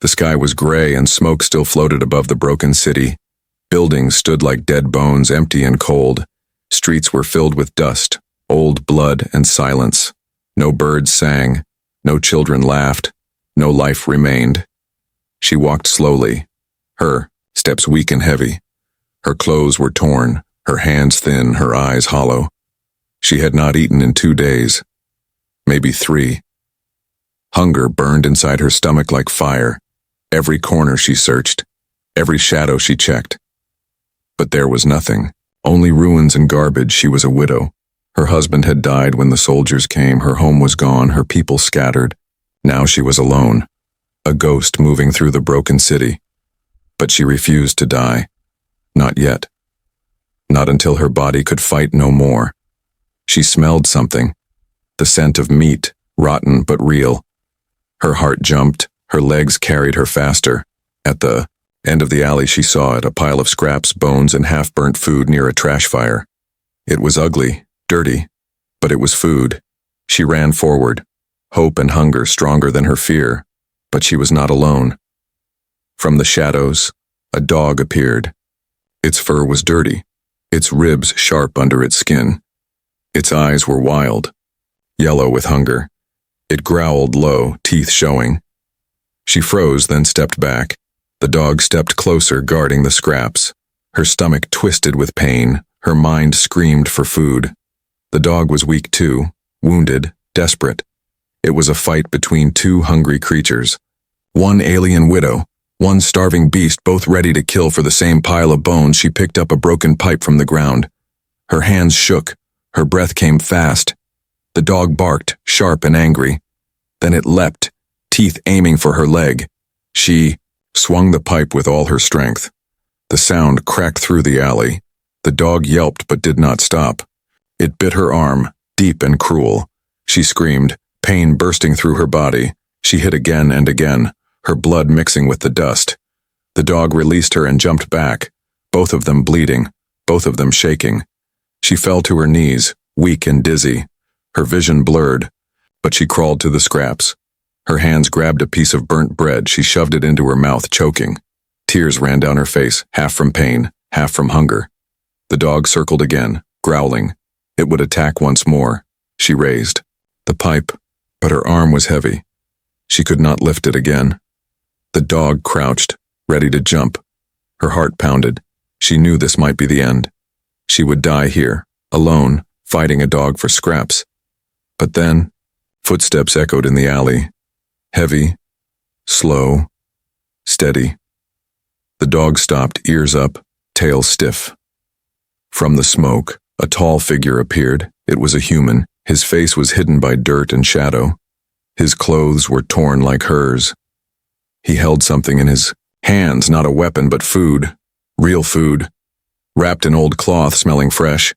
The sky was gray and smoke still floated above the broken city. Buildings stood like dead bones, empty and cold. Streets were filled with dust, old blood, and silence. No birds sang, no children laughed, no life remained. She walked slowly, her steps weak and heavy. Her clothes were torn, her hands thin, her eyes hollow. She had not eaten in 2 days, maybe 3. Hunger burned inside her stomach like fire. Every corner she searched, every shadow she checked. But there was nothing, only ruins and garbage. She was a widow. Her husband had died when the soldiers came, her home was gone, her people scattered. Now she was alone, a ghost moving through the broken city. But she refused to die. Not yet. Not until her body could fight no more. She smelled something, the scent of meat, rotten but real. Her heart jumped, her legs carried her faster. At the end of the alley she saw it, a pile of scraps, bones, and half-burnt food near a trash fire. It was ugly, dirty, but it was food. She ran forward, hope and hunger stronger than her fear, but she was not alone. From the shadows, a dog appeared. Its fur was dirty, its ribs sharp under its skin. Its eyes were wild, yellow with hunger. It growled low, teeth showing. She froze, then stepped back. The dog stepped closer, guarding the scraps. Her stomach twisted with pain, her mind screamed for food. The dog was weak too, wounded, desperate. It was a fight between 2 hungry creatures. One alien widow, one starving beast, both ready to kill for the same pile of bones. She picked up a broken pipe from the ground. Her hands shook, her breath came fast. The dog barked, sharp and angry. Then it leapt, teeth aiming for her leg. She swung the pipe with all her strength. The sound cracked through the alley. The dog yelped but did not stop. It bit her arm, deep and cruel. She screamed, pain bursting through her body. She hit again and again, her blood mixing with the dust. The dog released her and jumped back, both of them bleeding, both of them shaking. She fell to her knees, weak and dizzy. Her vision blurred, but she crawled to the scraps. Her hands grabbed a piece of burnt bread. She shoved it into her mouth, choking. Tears ran down her face, half from pain, half from hunger. The dog circled again, growling. It would attack once more. She raised the pipe, but her arm was heavy. She could not lift it again. The dog crouched, ready to jump. Her heart pounded. She knew this might be the end. She would die here, alone, fighting a dog for scraps. But then, footsteps echoed in the alley. Heavy, slow, steady. The dog stopped, ears up, tail stiff. From the smoke, a tall figure appeared. It was a human. His face was hidden by dirt and shadow. His clothes were torn like hers. He held something in his hands, not a weapon, but food. Real food. Wrapped in old cloth, smelling fresh.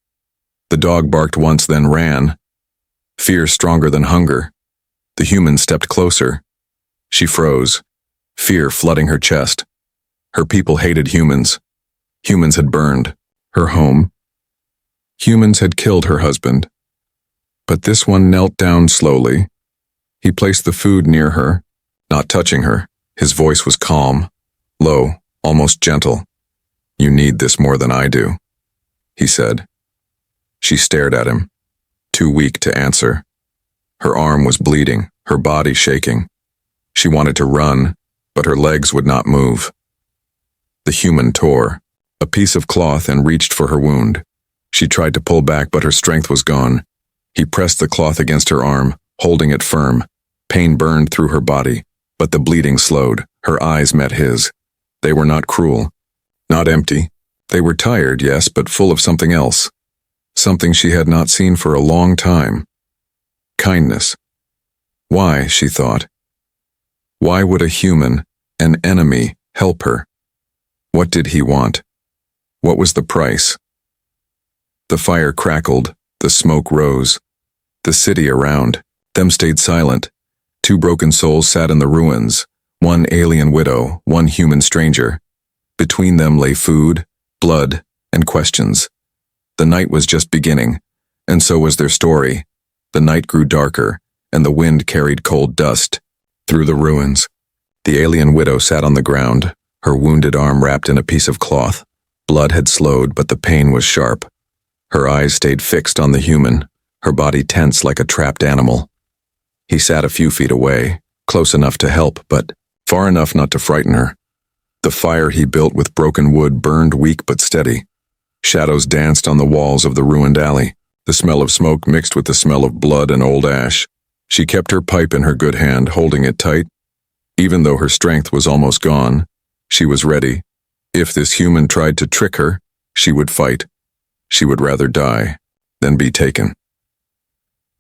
The dog barked once, then ran. Fear stronger than hunger. The human stepped closer. She froze, fear flooding her chest. Her people hated humans. Humans had burned her home. Humans had killed her husband. But this one knelt down slowly. He placed the food near her, not touching her. His voice was calm, low, almost gentle. "You need this more than I do," he said. She stared at him, too weak to answer. Her arm was bleeding, her body shaking. She wanted to run, but her legs would not move. The human tore a piece of cloth and reached for her wound. She tried to pull back, but her strength was gone. He pressed the cloth against her arm, holding it firm. Pain burned through her body, but the bleeding slowed. Her eyes met his. They were not cruel, not empty. They were tired, yes, but full of something else. Something she had not seen for a long time. Kindness. Why, she thought. Why would a human, an enemy, help her? What did he want? What was the price? The fire crackled, the smoke rose. The city around them stayed silent. 2 broken souls sat in the ruins, one alien widow, one human stranger. Between them lay food, blood, and questions. The night was just beginning, and so was their story. The night grew darker, and the wind carried cold dust through the ruins. The alien widow sat on the ground, her wounded arm wrapped in a piece of cloth. Blood had slowed, but the pain was sharp. Her eyes stayed fixed on the human, her body tense like a trapped animal. He sat a few feet away, close enough to help, but far enough not to frighten her. The fire he built with broken wood burned weak but steady. Shadows danced on the walls of the ruined alley. The smell of smoke mixed with the smell of blood and old ash. She kept her pipe in her good hand, holding it tight. Even though her strength was almost gone, she was ready. If this human tried to trick her, she would fight. She would rather die than be taken.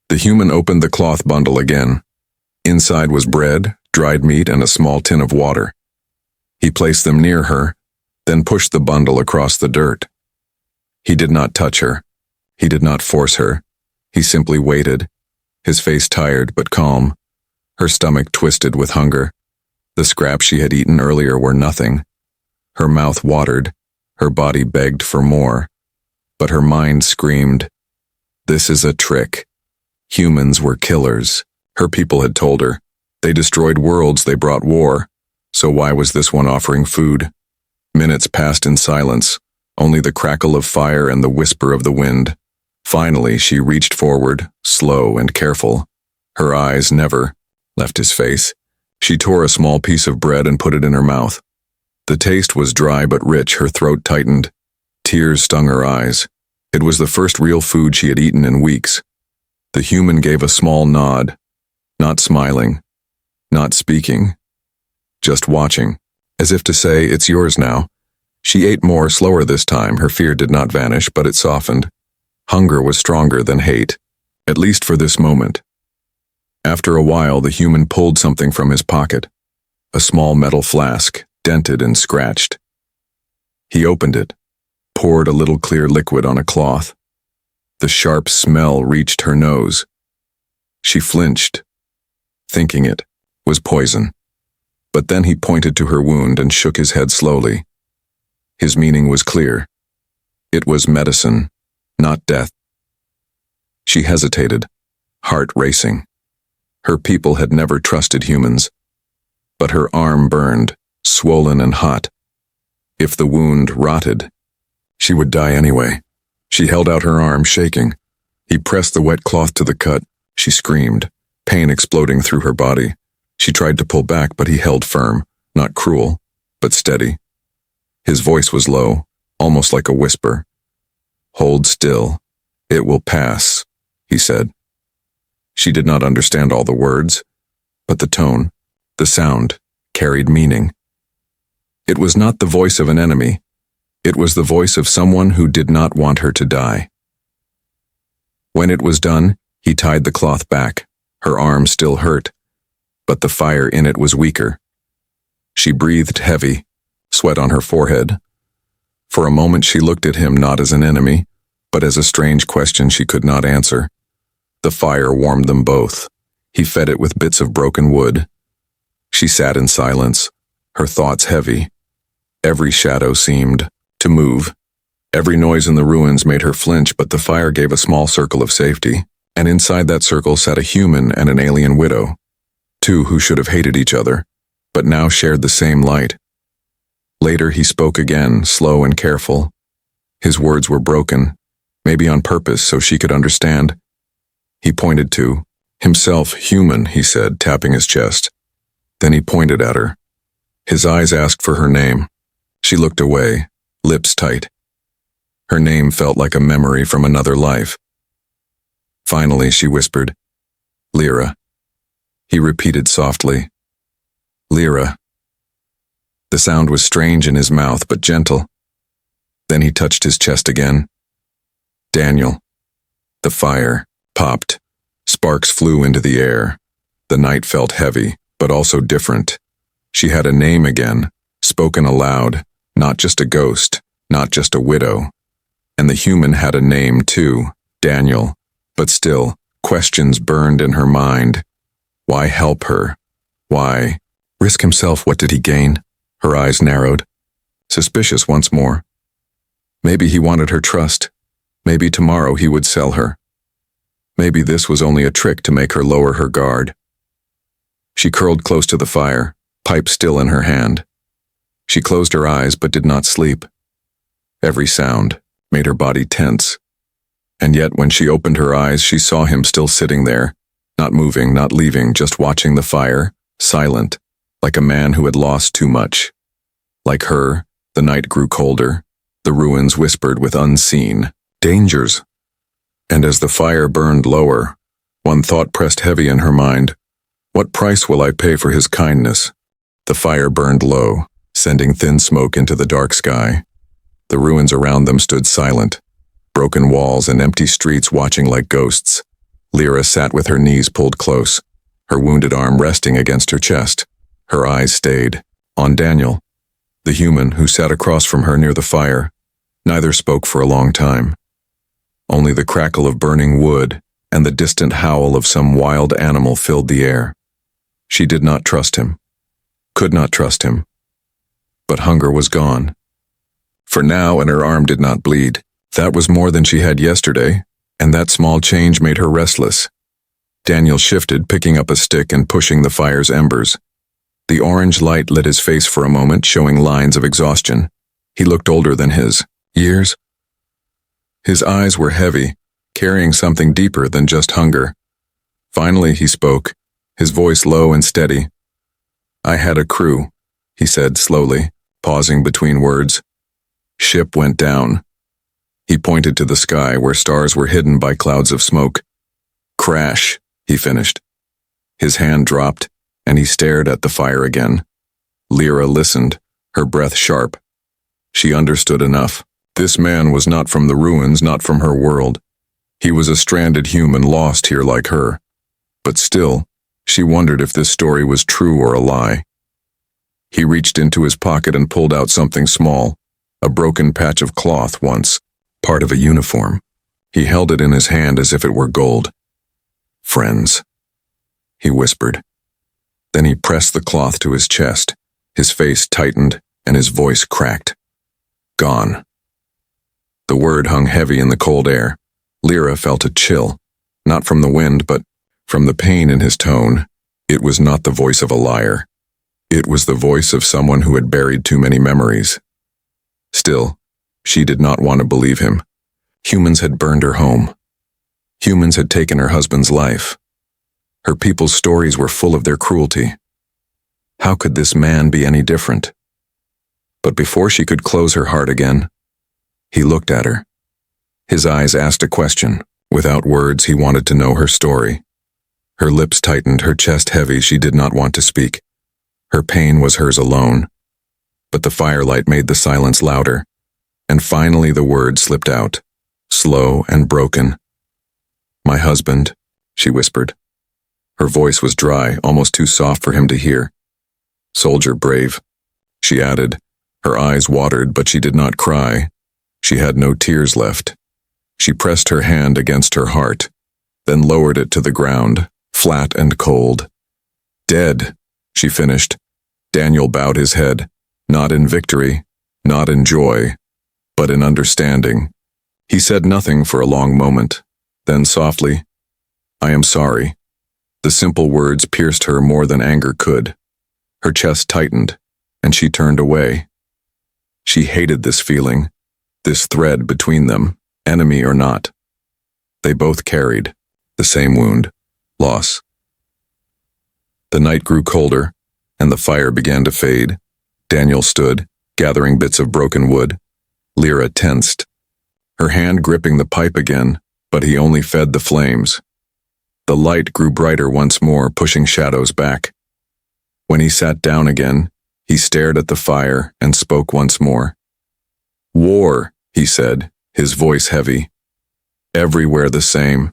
The human opened the cloth bundle again. Inside was bread, dried meat, and a small tin of water. He placed them near her, then pushed the bundle across the dirt. He did not touch her. He did not force her. He simply waited, his face tired but calm, her stomach twisted with hunger. The scraps she had eaten earlier were nothing. Her mouth watered, her body begged for more. But her mind screamed, "This is a trick." Humans were killers, her people had told her. They destroyed worlds, they brought war. So why was this one offering food? Minutes passed in silence, only the crackle of fire and the whisper of the wind. Finally, she reached forward, slow and careful. Her eyes never left his face. She tore a small piece of bread and put it in her mouth. The taste was dry but rich, her throat tightened. Tears stung her eyes. It was the first real food she had eaten in weeks. The human gave a small nod, not smiling, not speaking, just watching, as if to say, "It's yours now." She ate more, slower this time. Her fear did not vanish, but it softened. Hunger was stronger than hate, at least for this moment. After a while, the human pulled something from his pocket, a small metal flask, dented and scratched. He opened it, poured a little clear liquid on a cloth. The sharp smell reached her nose. She flinched, thinking it was poison. But then he pointed to her wound and shook his head slowly. His meaning was clear. It was medicine, not death. She hesitated, heart racing. Her people had never trusted humans. But her arm burned, swollen and hot. If the wound rotted, she would die anyway. She held out her arm, shaking. He pressed the wet cloth to the cut. She screamed, pain exploding through her body. She tried to pull back, but he held firm, not cruel, but steady. His voice was low, almost like a whisper. "Hold still. It will pass," he said. She did not understand all the words, but the tone, the sound, carried meaning. It was not the voice of an enemy. It was the voice of someone who did not want her to die. When it was done, he tied the cloth back. Her arm still hurt, but the fire in it was weaker. She breathed heavy, sweat on her forehead. For a moment she looked at him not as an enemy, but as a strange question she could not answer. The fire warmed them both. He fed it with bits of broken wood. She sat in silence, her thoughts heavy. Every shadow seemed to move. Every noise in the ruins made her flinch, but the fire gave a small circle of safety, and inside that circle sat a human and an alien widow, two who should have hated each other, but now shared the same light. Later he spoke again, slow and careful. His words were broken, maybe on purpose so she could understand. He pointed to himself, "Human," he said, tapping his chest. Then he pointed at her. His eyes asked for her name. She looked away, lips tight. Her name felt like a memory from another life. Finally, she whispered, "Lyra." He repeated softly, "Lyra." The sound was strange in his mouth, but gentle. Then he touched his chest again. "Daniel." The fire popped. Sparks flew into the air. The night felt heavy, but also different. She had a name again, spoken aloud, not just a ghost, not just a widow. And the human had a name too, Daniel. But still, questions burned in her mind. Why help her? Why risk himself? What did he gain? Her eyes narrowed. Suspicious once more. Maybe he wanted her trust. Maybe tomorrow he would sell her. Maybe this was only a trick to make her lower her guard. She curled close to the fire, pipe still in her hand. She closed her eyes but did not sleep. Every sound made her body tense. And yet when she opened her eyes, she saw him still sitting there, not moving, not leaving, just watching the fire, silent, like a man who had lost too much. Like her, the night grew colder. The ruins whispered with unseen dangers. And as the fire burned lower, one thought pressed heavy in her mind. What price will I pay for his kindness? The fire burned low, sending thin smoke into the dark sky. The ruins around them stood silent, broken walls and empty streets watching like ghosts. Lyra sat with her knees pulled close, her wounded arm resting against her chest. Her eyes stayed on Daniel, the human who sat across from her near the fire. Neither spoke for a long time. Only the crackle of burning wood and the distant howl of some wild animal filled the air. She did not trust him, could not trust him. But hunger was gone. For now, and her arm did not bleed. That was more than she had yesterday, and that small change made her restless. Daniel shifted, picking up a stick and pushing the fire's embers. The orange light lit his face for a moment, showing lines of exhaustion. He looked older than his years. His eyes were heavy, carrying something deeper than just hunger. Finally he spoke, his voice low and steady. I had a crew, he said slowly, pausing between words. Ship went down. He pointed to the sky where stars were hidden by clouds of smoke. Crash, he finished. His hand dropped, and he stared at the fire again. Lyra listened, her breath sharp. She understood enough. This man was not from the ruins, not from her world. He was a stranded human lost here like her. But still, she wondered if this story was true or a lie. He reached into his pocket and pulled out something small, a broken patch of cloth once, part of a uniform. He held it in his hand as if it were gold. Friends, he whispered. Then he pressed the cloth to his chest. His face tightened and his voice cracked. Gone. The word hung heavy in the cold air. Lyra felt a chill, not from the wind, but from the pain in his tone. It was not the voice of a liar. It was the voice of someone who had buried too many memories. Still, she did not want to believe him. Humans had burned her home. Humans had taken her husband's life. Her people's stories were full of their cruelty. How could this man be any different? But before she could close her heart again, he looked at her. His eyes asked a question. Without words, he wanted to know her story. Her lips tightened, her chest heavy. She did not want to speak. Her pain was hers alone. But the firelight made the silence louder, and finally the words slipped out, slow and broken. My husband, she whispered. Her voice was dry, almost too soft for him to hear. Soldier brave, she added. Her eyes watered, but she did not cry. She had no tears left. She pressed her hand against her heart, then lowered it to the ground, flat and cold. Dead, she finished. Daniel bowed his head, not in victory, not in joy, but in understanding. He said nothing for a long moment. Then softly, I am sorry. The simple words pierced her more than anger could. Her chest tightened, and she turned away. She hated this feeling, this thread between them, enemy or not. They both carried the same wound, loss. The night grew colder, and the fire began to fade. Daniel stood, gathering bits of broken wood. Lyra tensed, her hand gripping the pipe again, but he only fed the flames. The light grew brighter once more, pushing shadows back. When he sat down again, he stared at the fire and spoke once more. War, he said, his voice heavy. Everywhere the same.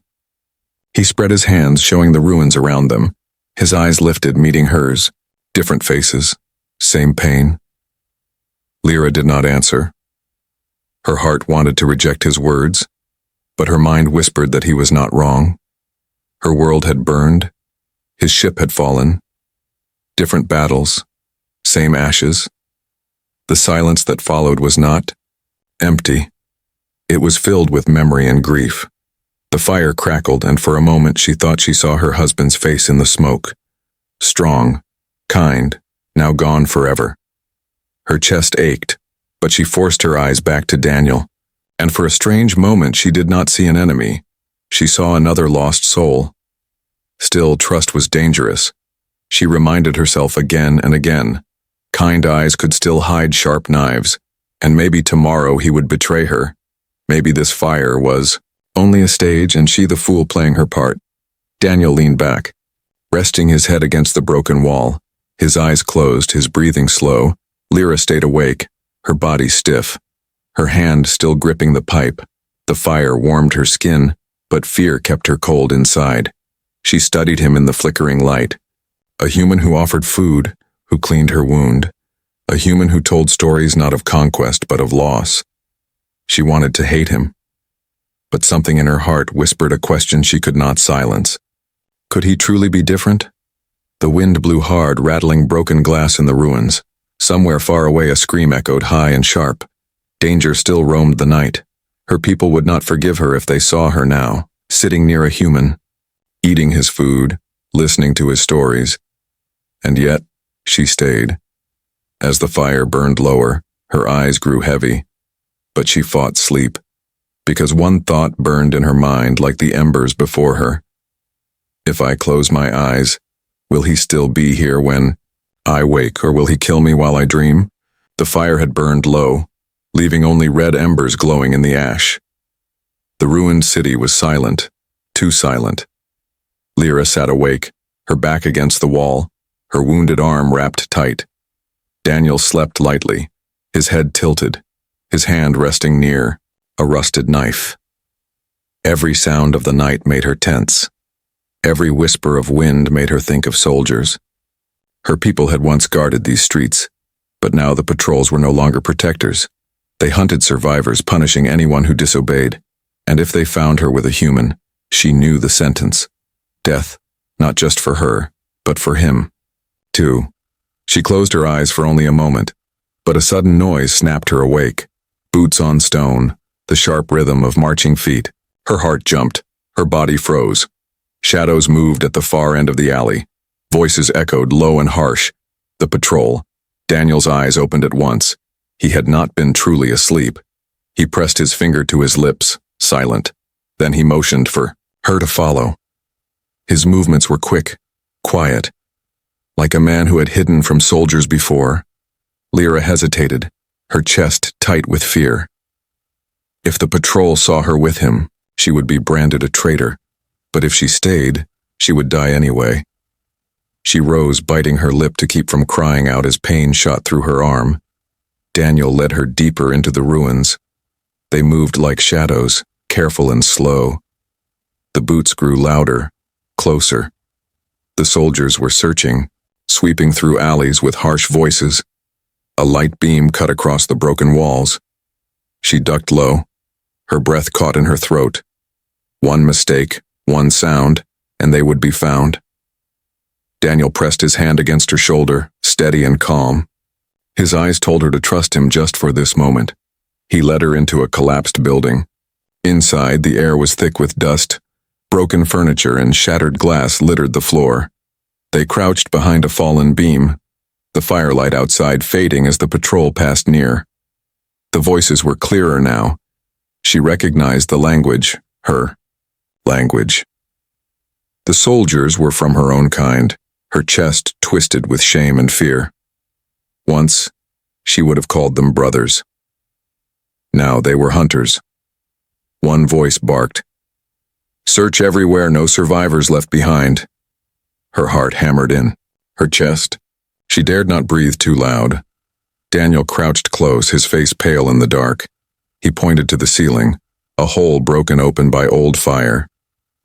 He spread his hands, showing the ruins around them. His eyes lifted, meeting hers. Different faces, same pain. Lyra did not answer. Her heart wanted to reject his words, but her mind whispered that he was not wrong. Her world had burned. His ship had fallen. Different battles, same ashes. The silence that followed was not empty. It was filled with memory and grief. The fire crackled, and for a moment she thought she saw her husband's face in the smoke. Strong, kind, now gone forever. Her chest ached, but she forced her eyes back to Daniel, and for a strange moment she did not see an enemy. She saw another lost soul. Still, trust was dangerous. She reminded herself again and again. Kind eyes could still hide sharp knives, and maybe tomorrow he would betray her. Maybe this fire was only a stage and she the fool playing her part. Daniel leaned back, resting his head against the broken wall. His eyes closed, his breathing slow. Lyra stayed awake, her body stiff, her hand still gripping the pipe. The fire warmed her skin, but fear kept her cold inside. She studied him in the flickering light. A human who offered food, who cleaned her wound. A human who told stories not of conquest but of loss. She wanted to hate him, but something in her heart whispered a question she could not silence. Could he truly be different? The wind blew hard, rattling broken glass in the ruins. Somewhere far away a scream echoed high and sharp. Danger still roamed the night. Her people would not forgive her if they saw her now, sitting near a human, eating his food, listening to his stories. And yet, she stayed. As the fire burned lower, her eyes grew heavy, but she fought sleep, because one thought burned in her mind like the embers before her. If I close my eyes, will he still be here when I wake, or will he kill me while I dream? The fire had burned low, leaving only red embers glowing in the ash. The ruined city was silent, too silent. Lyra sat awake, her back against the wall, her wounded arm wrapped tight. Daniel slept lightly, his head tilted, his hand resting near a rusted knife. Every sound of the night made her tense. Every whisper of wind made her think of soldiers. Her people had once guarded these streets, but now the patrols were no longer protectors. They hunted survivors, punishing anyone who disobeyed. And if they found her with a human, she knew the sentence. Death, not just for her, but for him, too. She closed her eyes for only a moment, but a sudden noise snapped her awake. Boots on stone, the sharp rhythm of marching feet. Her heart jumped, her body froze. Shadows moved at the far end of the alley. Voices echoed low and harsh. The patrol. Daniel's eyes opened at once. He had not been truly asleep. He pressed his finger to his lips, silent. Then he motioned for her to follow. His movements were quick, quiet, like a man who had hidden from soldiers before. Lyra hesitated, her chest tight with fear. If the patrol saw her with him, she would be branded a traitor. But if she stayed, she would die anyway. She rose, biting her lip to keep from crying out as pain shot through her arm. Daniel led her deeper into the ruins. They moved like shadows, careful and slow. The boots grew louder, closer. The soldiers were searching, sweeping through alleys with harsh voices. A light beam cut across the broken walls. She ducked low, her breath caught in her throat. One mistake, one sound, and they would be found. Daniel pressed his hand against her shoulder, steady and calm. His eyes told her to trust him just for this moment. He led her into a collapsed building. Inside, the air was thick with dust. Broken furniture and shattered glass littered the floor. They crouched behind a fallen beam, the firelight outside fading as the patrol passed near. The voices were clearer now. She recognized the language, her language. The soldiers were from her own kind, her chest twisted with shame and fear. Once, she would have called them brothers. Now they were hunters. One voice barked, "Search everywhere, no survivors left behind." Her heart hammered in, her chest. She dared not breathe too loud. Daniel crouched close, his face pale in the dark. He pointed to the ceiling, a hole broken open by old fire.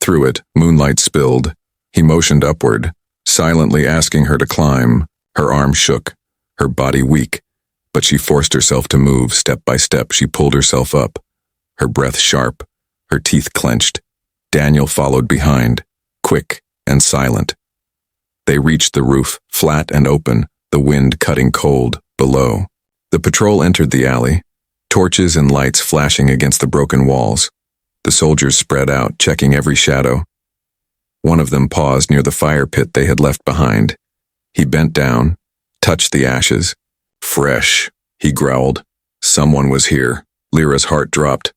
Through it, moonlight spilled. He motioned upward, silently asking her to climb. Her arm shook, her body weak, but she forced herself to move. Step by step, she pulled herself up, her breath sharp, her teeth clenched. Daniel followed behind, quick and silent. They reached the roof, flat and open, the wind cutting cold below. The patrol entered the alley, torches and lights flashing against the broken walls. The soldiers spread out, checking every shadow. One of them paused near the fire pit they had left behind. He bent down, touched the ashes. Fresh, he growled. Someone was here. Lyra's heart dropped.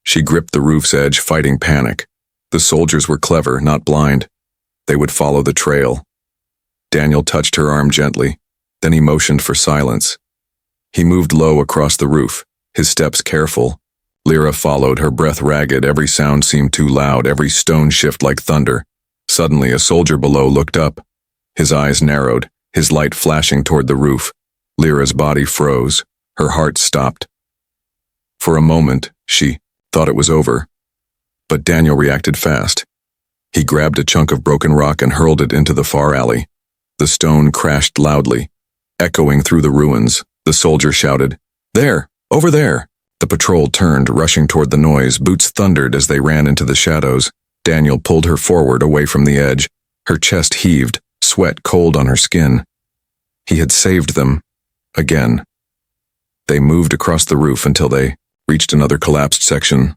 She gripped the roof's edge, fighting panic. The soldiers were clever, not blind. They would follow the trail. Daniel touched her arm gently. Then he motioned for silence. He moved low across the roof, his steps careful. Lyra followed, her breath ragged. Every sound seemed too loud, every stone shift like thunder. Suddenly, a soldier below looked up. His eyes narrowed, his light flashing toward the roof. Lyra's body froze. Her heart stopped. For a moment, she thought it was over. But Daniel reacted fast. He grabbed a chunk of broken rock and hurled it into the far alley. The stone crashed loudly, echoing through the ruins. The soldier shouted, "There! Over there!" The patrol turned, rushing toward the noise. Boots thundered as they ran into the shadows. Daniel pulled her forward, away from the edge. Her chest heaved, sweat cold on her skin. He had saved them. Again. They moved across the roof until they reached another collapsed section.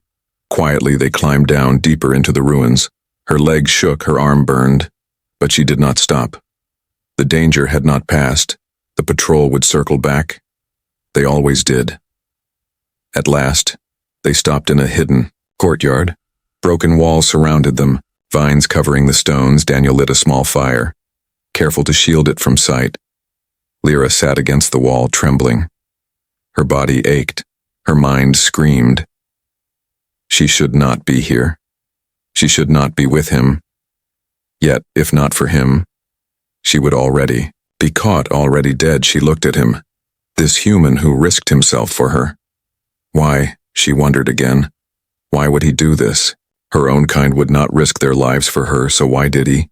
Quietly, they climbed down deeper into the ruins. Her legs shook, her arm burned, but she did not stop. The danger had not passed. The patrol would circle back. They always did. At last, they stopped in a hidden courtyard. Broken walls surrounded them, vines covering the stones. Daniel lit a small fire, careful to shield it from sight. Lyra sat against the wall, trembling. Her body ached. Her mind screamed. She should not be here. She should not be with him. Yet, if not for him, she would already be caught, already dead. She looked at him, this human who risked himself for her. Why, she wondered again, why would he do this? Her own kind would not risk their lives for her, so why did he?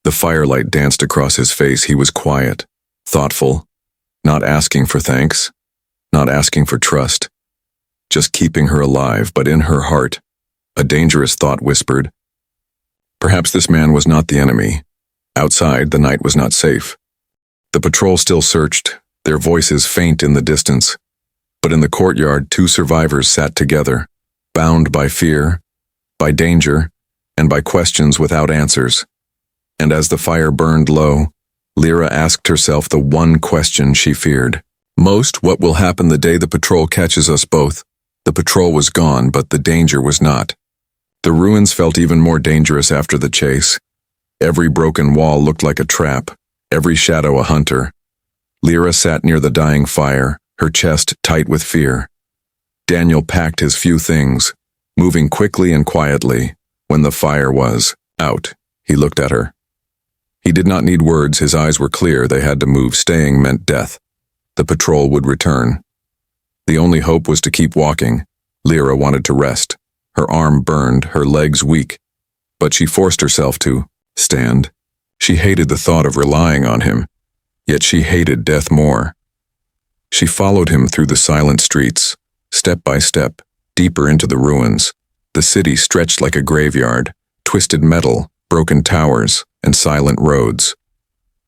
The firelight danced across his face. He was quiet, thoughtful, not asking for thanks, not asking for trust, just keeping her alive. But in her heart, a dangerous thought whispered, perhaps this man was not the enemy. Outside, the night was not safe. The patrol still searched, their voices faint in the distance. But in the courtyard, two survivors sat together, bound by fear, by danger, and by questions without answers. And as the fire burned low, Lyra asked herself the one question she feared most: what will happen the day the patrol catches us both? The patrol was gone, but the danger was not. The ruins felt even more dangerous after the chase. Every broken wall looked like a trap, every shadow a hunter. Lyra sat near the dying fire, her chest tight with fear. Daniel packed his few things, moving quickly and quietly. When the fire was out, he looked at her. He did not need words, his eyes were clear. They had to move. Staying meant death. The patrol would return. The only hope was to keep walking. Lyra wanted to rest. Her arm burned, her legs weak. But she forced herself to stand. She hated the thought of relying on him, yet she hated death more. She followed him through the silent streets, step by step, deeper into the ruins. The city stretched like a graveyard, twisted metal, broken towers, and silent roads.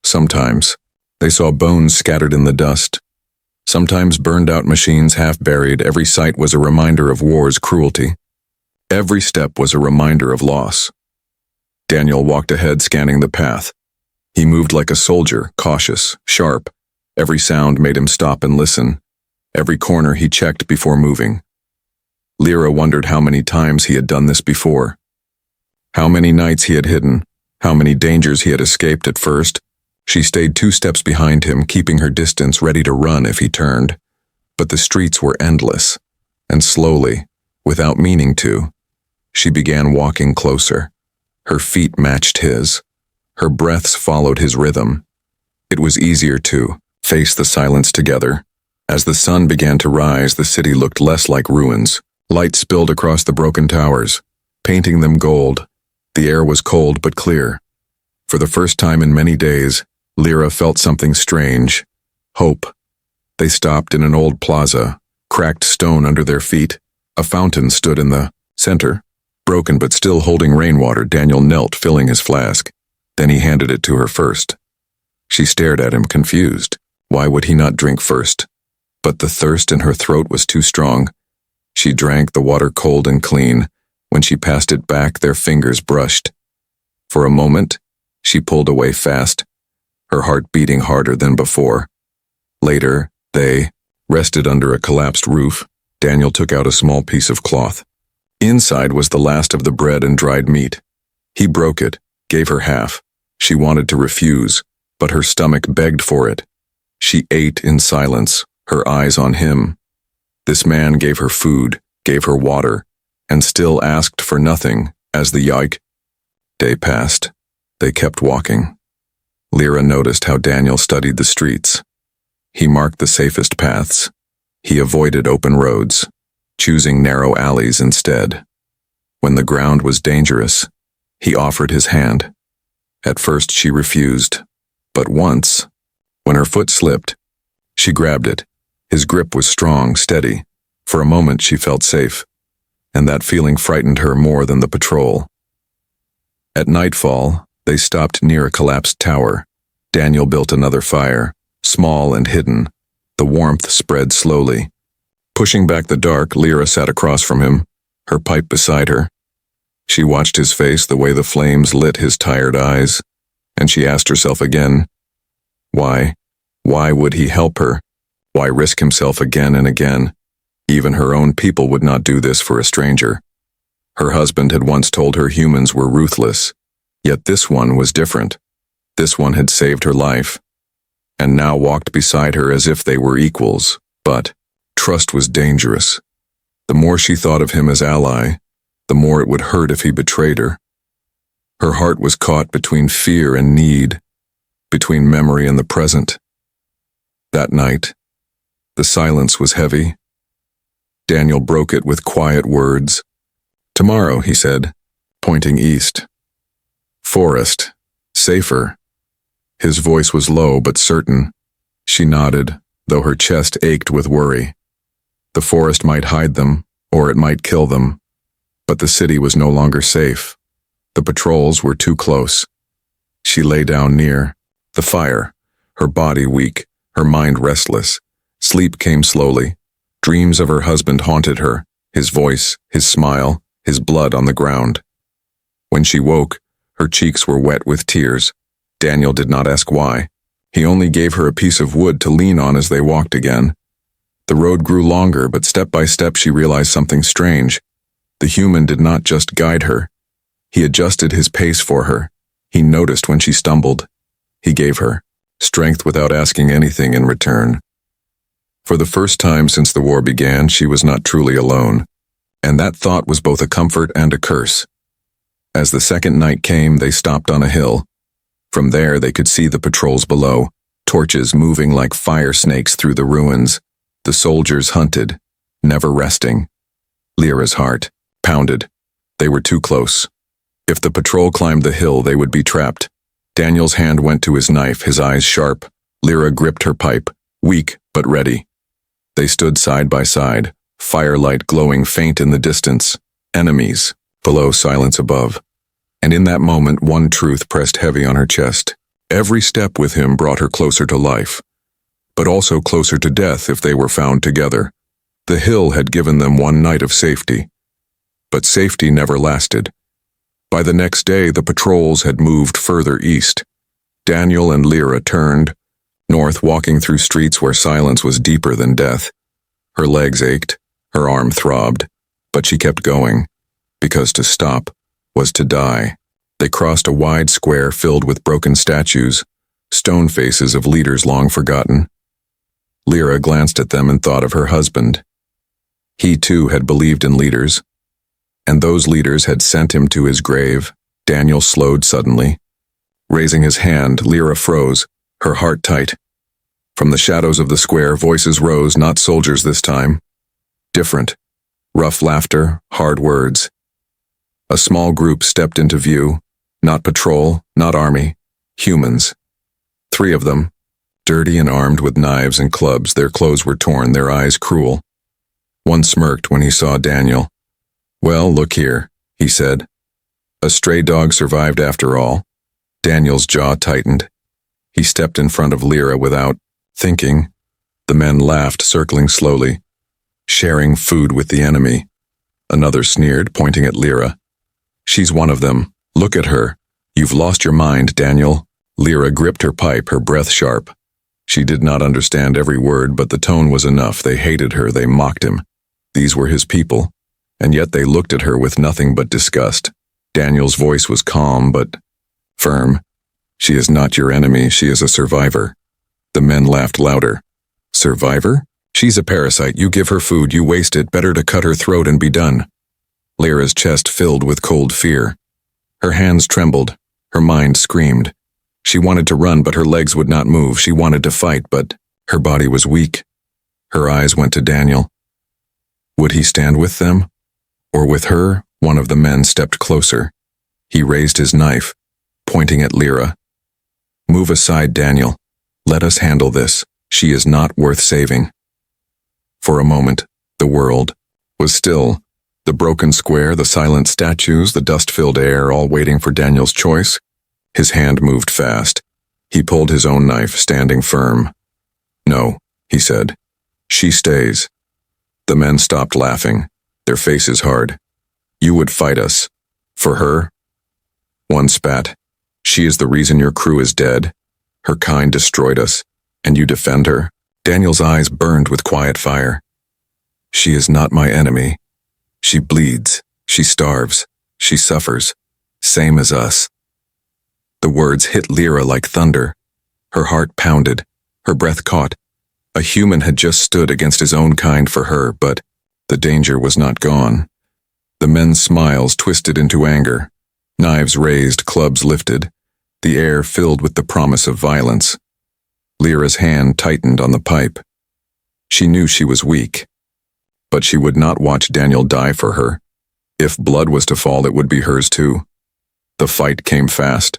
Sometimes, they saw bones scattered in the dust. Sometimes burned-out machines half buried. Every sight was a reminder of war's cruelty. Every step was a reminder of loss. Daniel walked ahead, scanning the path. He moved like a soldier, cautious, sharp. Every sound made him stop and listen. Every corner he checked before moving. Lyra wondered how many times he had done this before. How many nights he had hidden, how many dangers he had escaped at first. She stayed 2 steps behind him, keeping her distance, ready to run if he turned. But the streets were endless, and slowly, without meaning to, she began walking closer. Her feet matched his. Her breaths followed his rhythm. It was easier to face the silence together. As the sun began to rise, the city looked less like ruins. Light spilled across the broken towers, painting them gold. The air was cold but clear. For the first time in many days, Lyra felt something strange. Hope. They stopped in an old plaza, cracked stone under their feet. A fountain stood in the center, broken but still holding rainwater. Daniel knelt, filling his flask. Then he handed it to her first. She stared at him, confused. Why would he not drink first? But the thirst in her throat was too strong. She drank the water cold and clean. When she passed it back, their fingers brushed. For a moment, she pulled away fast. her heart beating harder than before. Later, they rested under a collapsed roof. Daniel took out a small piece of cloth. Inside was the last of the bread and dried meat. He broke it, gave her half. She wanted to refuse, but her stomach begged for it. She ate in silence, her eyes on him. This man gave her food, gave her water, and still asked for nothing as the day passed. They kept walking. Lyra noticed how Daniel studied the streets. He marked the safest paths. He avoided open roads, choosing narrow alleys instead. When the ground was dangerous, he offered his hand. At first she refused, but once, when her foot slipped, she grabbed it. His grip was strong, steady. For a moment she felt safe, and that feeling frightened her more than the patrol. At nightfall, they stopped near a collapsed tower. Daniel built another fire, small and hidden. The warmth spread slowly. Pushing back the dark, Lyra sat across from him, her pipe beside her. She watched his face, the way the flames lit his tired eyes, and she asked herself again, why? Why would he help her? Why risk himself again and again? Even her own people would not do this for a stranger. Her husband had once told her humans were ruthless, yet this one was different. This one had saved her life, and now walked beside her as if they were equals. But trust was dangerous. The more she thought of him as ally, the more it would hurt if he betrayed her. Her heart was caught between fear and need, between memory and the present. That night, the silence was heavy. Daniel broke it with quiet words. "Tomorrow," he said, pointing east. "Forest. Safer." His voice was low but certain. She nodded, though her chest ached with worry. The forest might hide them, or it might kill them. But the city was no longer safe. The patrols were too close. She lay down near the fire, her body weak, her mind restless. Sleep came slowly. Dreams of her husband haunted her, his voice, his smile, his blood on the ground. When she woke, her cheeks were wet with tears. Daniel did not ask why. He only gave her a piece of wood to lean on as they walked again. The road grew longer, but step by step she realized something strange. The human did not just guide her. He adjusted his pace for her. He noticed when she stumbled. He gave her strength without asking anything in return. For the first time since the war began, she was not truly alone, and that thought was both a comfort and a curse. As the second night came, they stopped on a hill. From there they could see the patrols below, torches moving like fire snakes through the ruins. The soldiers hunted, never resting. Lyra's heart pounded. They were too close. If the patrol climbed the hill, they would be trapped. Daniel's hand went to his knife, his eyes sharp. Lyra gripped her pipe, weak but ready. They stood side by side, firelight glowing faint in the distance. Enemies, below, silence above. And in that moment, one truth pressed heavy on her chest. Every step with him brought her closer to life, but also closer to death if they were found together. The hill had given them one night of safety, but safety never lasted. By the next day, the patrols had moved further east. Daniel and Lyra turned north, walking through streets where silence was deeper than death. Her legs ached, her arm throbbed, but she kept going, because to stop was to die. They crossed a wide square filled with broken statues, stone faces of leaders long forgotten. Lyra glanced at them and thought of her husband. He too had believed in leaders, and those leaders had sent him to his grave. Daniel slowed suddenly. Raising his hand, Lyra froze, her heart tight. From the shadows of the square, voices rose, not soldiers this time. Different. Rough laughter, hard words. A small group stepped into view. Not patrol, not army. Humans. 3 of them. Dirty and armed with knives and clubs, their clothes were torn, their eyes cruel. One smirked when he saw Daniel. "Well, look here," he said. "A stray dog survived after all." Daniel's jaw tightened. He stepped in front of Lyra without thinking. The men laughed, circling slowly. "Sharing food with the enemy." Another sneered, pointing at Lyra. "She's one of them. Look at her. You've lost your mind, Daniel." Lyra gripped her pipe, her breath sharp. She did not understand every word, but the tone was enough. They hated her, they mocked him. These were his people, and yet they looked at her with nothing but disgust. Daniel's voice was calm, but firm. She is not your enemy, she is a survivor. The men laughed louder. Survivor? She's a parasite, you give her food, you waste it, better to cut her throat and be done. Lyra's chest filled with cold fear. Her hands trembled, her mind screamed. She wanted to run, but her legs would not move. She wanted to fight, but her body was weak. Her eyes went to Daniel. Would he stand with them? Or with her? One of the men stepped closer. He raised his knife, pointing at Lyra. Move aside, Daniel. Let us handle this. She is not worth saving. For a moment, the world was still. The broken square, the silent statues, the dust-filled air, all waiting for Daniel's choice. His hand moved fast. He pulled his own knife, standing firm. No, he said. She stays. The men stopped laughing, their faces hard. You would fight us. For her? One spat. She is the reason your crew is dead. Her kind destroyed us, and you defend her? Daniel's eyes burned with quiet fire. She is not my enemy. She bleeds. She starves. She suffers. Same as us. The words hit Lyra like thunder. Her heart pounded. Her breath caught. A human had just stood against his own kind for her, but the danger was not gone. The men's smiles twisted into anger. Knives raised, clubs lifted. The air filled with the promise of violence. Lyra's hand tightened on the pipe. She knew she was weak. But she would not watch Daniel die for her. If blood was to fall, it would be hers too. The fight came fast.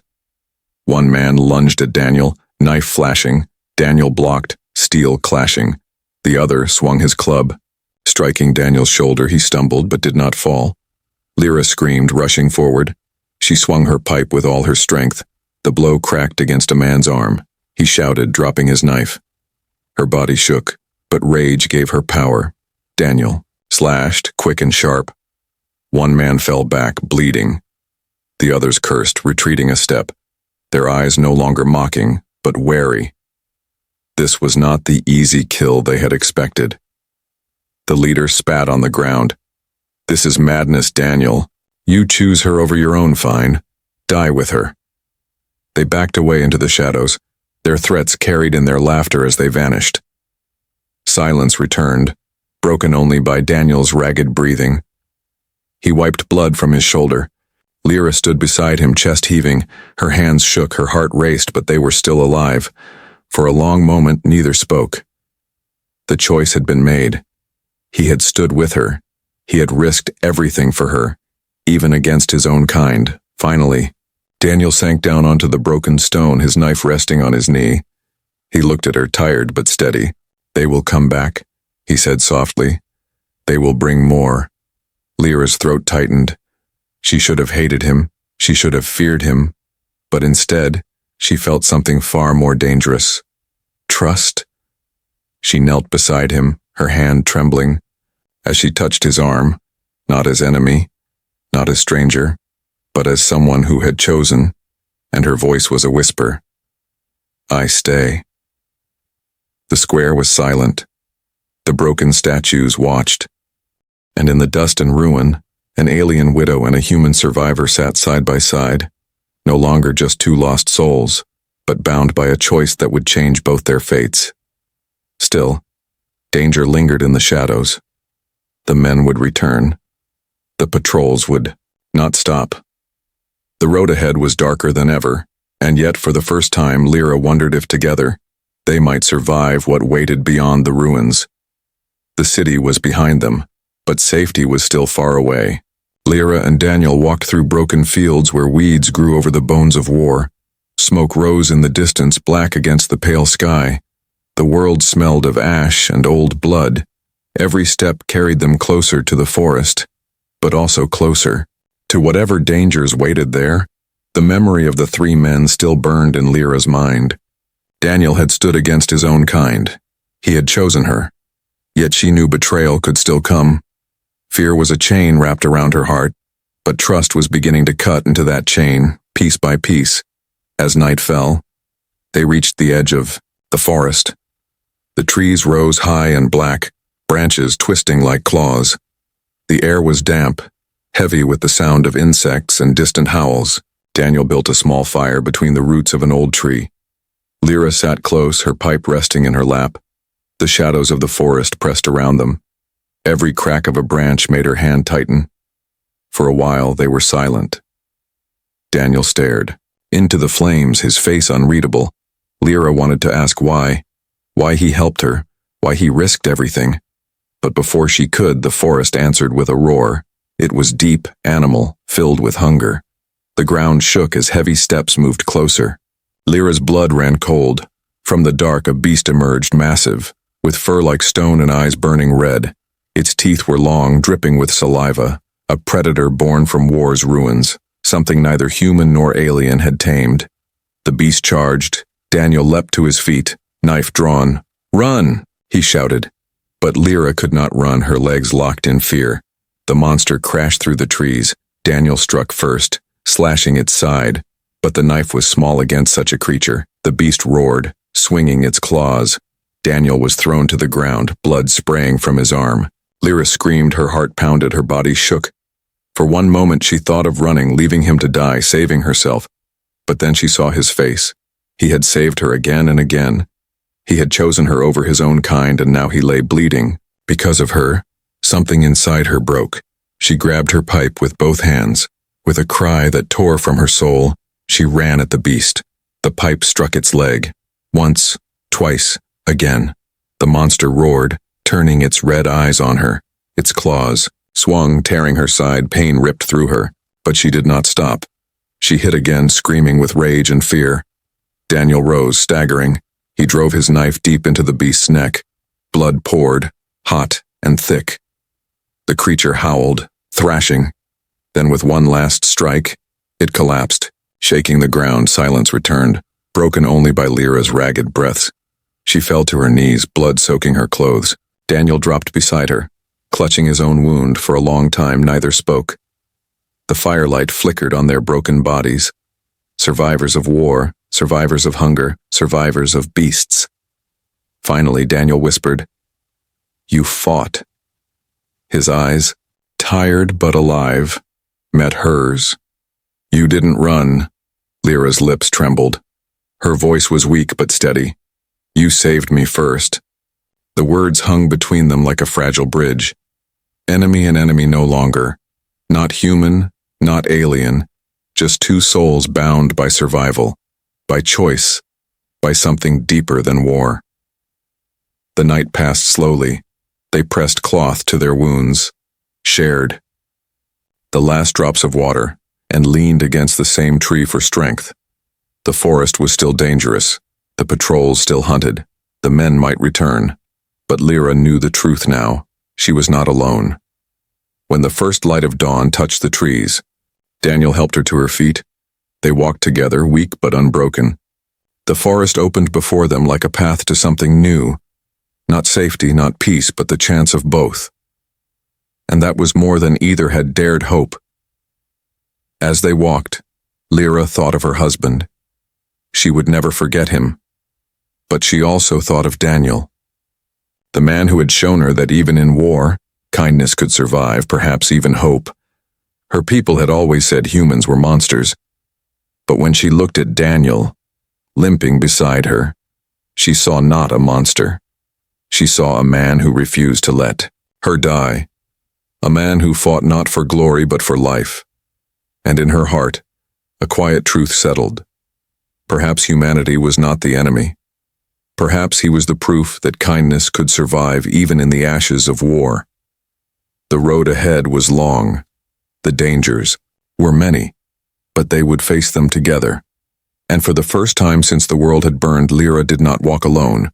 One man lunged at Daniel, knife flashing. Daniel blocked, steel clashing. The other swung his club. Striking Daniel's shoulder, he stumbled but did not fall. Lyra screamed, rushing forward. She swung her pipe with all her strength. The blow cracked against a man's arm. He shouted, dropping his knife. Her body shook, but rage gave her power. Daniel slashed, quick and sharp. One man fell back, bleeding. The others cursed, retreating a step. Their eyes no longer mocking, but wary. This was not the easy kill they had expected. The leader spat on the ground. This is madness, Daniel. You choose her over your own fine. Die with her. They backed away into the shadows, their threats carried in their laughter as they vanished. Silence returned, broken only by Daniel's ragged breathing. He wiped blood from his shoulder. Lyra stood beside him, chest heaving. Her hands shook, her heart raced, but they were still alive. For a long moment, neither spoke. The choice had been made. He had stood with her. He had risked everything for her, even against his own kind. Finally, Daniel sank down onto the broken stone, his knife resting on his knee. He looked at her, tired but steady. They will come back, he said softly. They will bring more. Lyra's throat tightened. She should have hated him. She should have feared him. But instead, she felt something far more dangerous. Trust? She knelt beside him, her hand trembling. As she touched his arm, not as enemy, not as stranger, but as someone who had chosen, and her voice was a whisper. I stay. The square was silent. The broken statues watched. And in the dust and ruin, an alien widow and a human survivor sat side by side, no longer just two lost souls, but bound by a choice that would change both their fates. Still, danger lingered in the shadows. The men would return. The patrols would not stop. The road ahead was darker than ever, and yet for the first time Lyra wondered if together they might survive what waited beyond the ruins. The city was behind them, but safety was still far away. Lyra and Daniel walked through broken fields where weeds grew over the bones of war. Smoke rose in the distance, black against the pale sky. The world smelled of ash and old blood. Every step carried them closer to the forest, but also closer to whatever dangers waited there. The memory of the three men still burned in Lyra's mind. Daniel had stood against his own kind. He had chosen her. Yet she knew betrayal could still come. Fear was a chain wrapped around her heart, but trust was beginning to cut into that chain, piece by piece. As night fell, They reached the edge of the forest. The trees rose high and black, branches twisting like claws. The air was damp, heavy with the sound of insects and distant howls. Daniel built a small fire between the roots of an old tree. Lyra sat close, her pipe resting in her lap. The shadows of the forest pressed around them. Every crack of a branch made her hand tighten. For a while they were silent. Daniel stared into the flames, his face unreadable. Lyra wanted to ask why he helped her, why he risked everything. But before she could, the forest answered with a roar. It was deep, animal, filled with hunger. The ground shook as heavy steps moved closer. Lyra's blood ran cold. From the dark, a beast emerged, massive, with fur like stone and eyes burning red. Its teeth were long, dripping with saliva, a predator born from war's ruins, something neither human nor alien had tamed. The beast charged. Daniel leapt to his feet, knife drawn. "Run!" he shouted. But Lyra could not run, her legs locked in fear. The monster crashed through the trees. Daniel struck first, slashing its side, but the knife was small against such a creature. The beast roared, swinging its claws. Daniel was thrown to the ground, blood spraying from his arm. Lyra screamed, her heart pounded, her body shook. For one moment she thought of running, leaving him to die, saving herself. But then she saw his face. He had saved her again and again. He had chosen her over his own kind, and now he lay bleeding. Because of her, something inside her broke. She grabbed her pipe with both hands. With a cry that tore from her soul, she ran at the beast. The pipe struck its leg. Once, twice, again. The monster roared, turning its red eyes on her. Its claws swung, tearing her side, pain ripped through her. But she did not stop. She hit again, screaming with rage and fear. Daniel rose, staggering. He drove his knife deep into the beast's neck. Blood poured, hot and thick. The creature howled, thrashing. Then with one last strike, it collapsed. Shaking the ground, silence returned, broken only by Lyra's ragged breaths. She fell to her knees, blood soaking her clothes. Daniel dropped beside her, clutching his own wound. For a long time, neither spoke. The firelight flickered on their broken bodies. Survivors of war, survivors of hunger, survivors of beasts. Finally, Daniel whispered, "You fought." His eyes, tired but alive, met hers. "You didn't run." Lyra's lips trembled. Her voice was weak but steady. "You saved me first." The words hung between them like a fragile bridge. Enemy and enemy no longer. Not human, not alien. Just two souls bound by survival, by choice, by something deeper than war. The night passed slowly. They pressed cloth to their wounds, shared the last drops of water, and leaned against the same tree for strength. The forest was still dangerous. The patrols still hunted. The men might return. But Lyra knew the truth now. She was not alone. When the first light of dawn touched the trees, Daniel helped her to her feet. They walked together, weak but unbroken. The forest opened before them like a path to something new. Not safety, not peace, but the chance of both. And that was more than either had dared hope. As they walked, Lyra thought of her husband. She would never forget him. But she also thought of Daniel, the man who had shown her that even in war, kindness could survive, perhaps even hope. Her people had always said humans were monsters. But when she looked at Daniel, limping beside her, she saw not a monster. She saw a man who refused to let her die. A man who fought not for glory but for life. And in her heart, a quiet truth settled. Perhaps humanity was not the enemy. Perhaps he was the proof that kindness could survive even in the ashes of war. The road ahead was long. The dangers were many, but they would face them together. And for the first time since the world had burned, Lyra did not walk alone.